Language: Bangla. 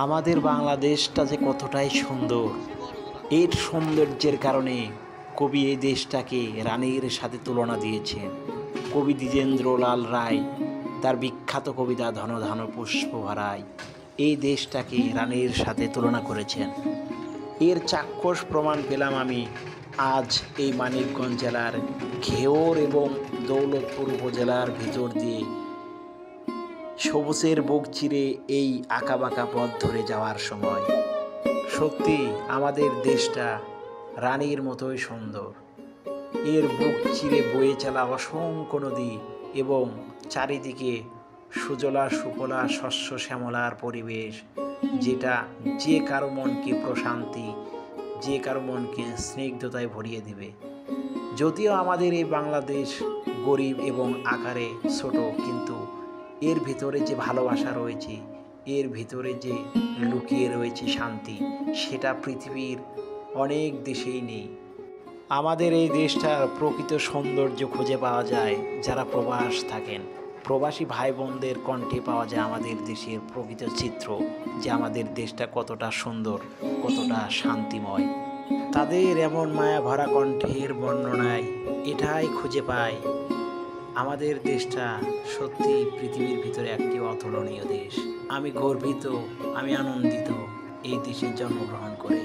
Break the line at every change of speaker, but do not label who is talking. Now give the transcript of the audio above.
আমাদের বাংলাদেশটা যে কতটাই সুন্দর, এর সৌন্দর্যের কারণে কবি এই দেশটাকে রানীর সাথে তুলনা দিয়েছেন। কবি দ্বিজেন্দ্রলাল রায় তার বিখ্যাত কবিতা ধন ধন পুষ্পভরায় এই দেশটাকে রানীর সাথে তুলনা করেছেন। এর চাক্ষুষ প্রমাণ পেলাম আমি আজ এই মানিকগঞ্জ জেলার ঘেওর এবং দৌলতপুর উপজেলার ভিতর দিয়ে সবুজের বুক চিরে এই আঁকাবাঁকা পথ ধরে যাওয়ার সময়। সত্যি আমাদের দেশটা রানীর মতোই সুন্দর। এর বুক চিরে বয়ে চলা অসংখ্য নদী এবং চারিদিকে সুজলা সুফলা শস্য শ্যামলার পরিবেশ, যেটা যে কারো মনকে প্রশান্তি, যে কারো মনকে স্নিগ্ধতায় ভরিয়ে দিবে। যদিও আমাদের এই বাংলাদেশ গরিব এবং আকারে ছোট, কিন্তু এর ভিতরে যে ভালোবাসা রয়েছে, এর ভিতরে যে লুকিয়ে রয়েছে শান্তি, সেটা পৃথিবীর অনেক দেশেই নেই। আমাদের এই দেশটার প্রকৃত সৌন্দর্য খুঁজে পাওয়া যায় যারা প্রবাস থাকেন। প্রবাসী ভাই বোনদের কণ্ঠে পাওয়া যায় আমাদের দেশের প্রকৃত চিত্র, যে আমাদের দেশটা কতটা সুন্দর, কতটা শান্তিময়। তাদের এমন মায়া ভরা কণ্ঠের বর্ণনায় এটাই খুঁজে পাই আমাদের দেশটা সত্যি পৃথিবীর ভিতরে একটি অতুলনীয় দেশ। আমি গর্বিত, আমি আনন্দিত এই দেশে জন্মগ্রহণ করে।